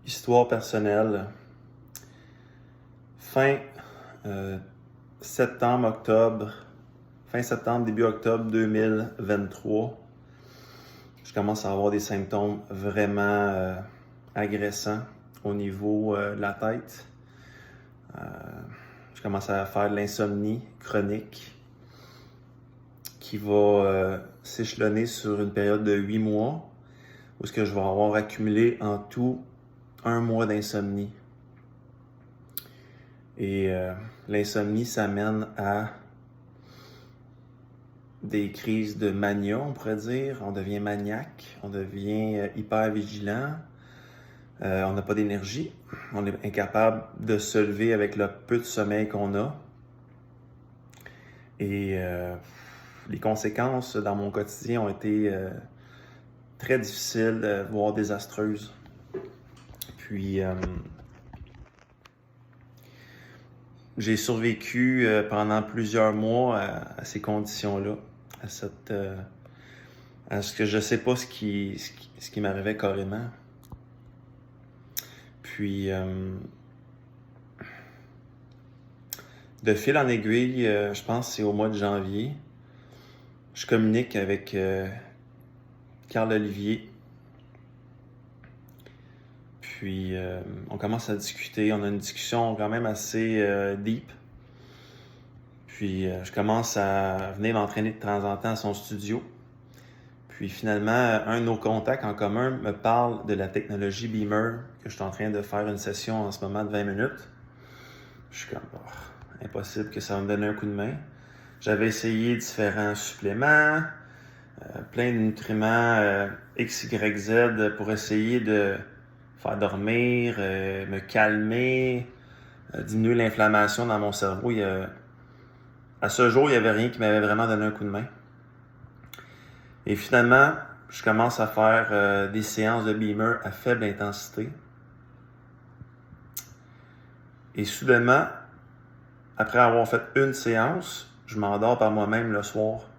Histoire personnelle. Fin fin septembre, début octobre 2023, je commence à avoir des symptômes vraiment agressants au niveau de la tête. Je commence à faire de l'insomnie chronique qui va s'échelonner sur une période de 8 mois où ce que je vais avoir accumulé en tout 1 mois d'insomnie. Et l'insomnie, ça mène à des crises de mania, on pourrait dire. On devient maniaque, on devient hyper vigilant, on n'a pas d'énergie, on est incapable de se lever avec le peu de sommeil qu'on a. Et les conséquences dans mon quotidien ont été très difficiles, voire désastreuses. Puis j'ai survécu pendant plusieurs mois à ces conditions-là, à ce que je sais pas ce qui m'arrivait carrément. Puis de fil en aiguille, je pense que c'est au mois de janvier, je communique avec Carl Olivier. Puis on commence à discuter, on a une discussion quand même assez deep. Puis je commence à venir m'entraîner de temps en temps à son studio. Puis finalement, un de nos contacts en commun me parle de la technologie Beamer, que je suis en train de faire une session en ce moment de 20 minutes. Je suis comme, impossible que ça va me donne un coup de main. J'avais essayé différents suppléments, plein de nutriments X, Y, Z pour essayer de faire dormir, me calmer, diminuer l'inflammation dans mon cerveau. À ce jour, il n'y avait rien qui m'avait vraiment donné un coup de main. Et finalement, je commence à faire des séances de Beamer à faible intensité. Et soudainement, après avoir fait une séance, je m'endors par moi-même le soir.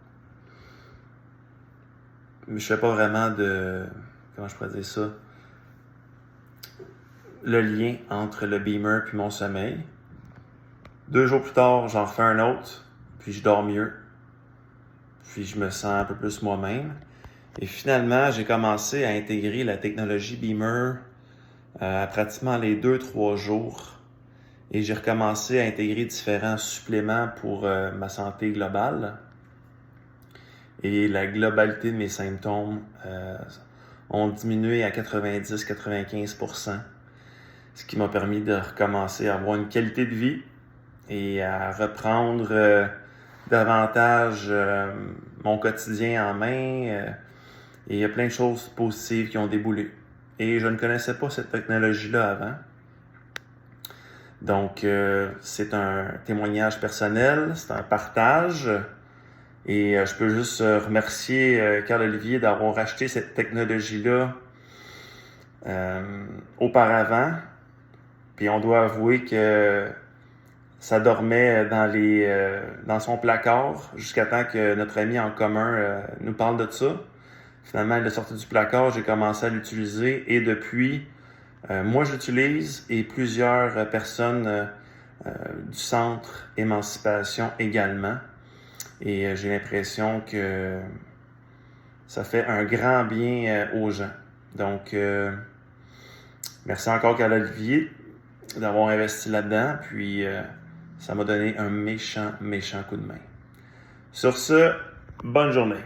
Mais je fais pas vraiment comment je pourrais dire ça? Le lien entre le Beamer puis mon sommeil. 2 jours plus tard, j'en refais un autre, puis je dors mieux. Puis je me sens un peu plus moi-même. Et finalement, j'ai commencé à intégrer la technologie Beamer à pratiquement les 2-3 jours. Et j'ai recommencé à intégrer différents suppléments pour ma santé globale. Et la globalité de mes symptômes ont diminué à 90-95%. Ce qui m'a permis de recommencer à avoir une qualité de vie et à reprendre davantage mon quotidien en main. Et il y a plein de choses positives qui ont déboulé. Et je ne connaissais pas cette technologie-là avant. Donc, c'est un témoignage personnel, c'est un partage. Et je peux juste remercier Carl Olivier d'avoir acheté cette technologie-là auparavant. Puis on doit avouer que ça dormait dans son placard jusqu'à temps que notre ami en commun nous parle de ça. Finalement, il est sorti du placard, j'ai commencé à l'utiliser et depuis, moi j'utilise et plusieurs personnes du centre Émancipation également. Et j'ai l'impression que ça fait un grand bien aux gens. Donc, merci encore Carl Olivier d'avoir investi là-dedans. Puis, ça m'a donné un méchant coup de main. Sur ce, bonne journée.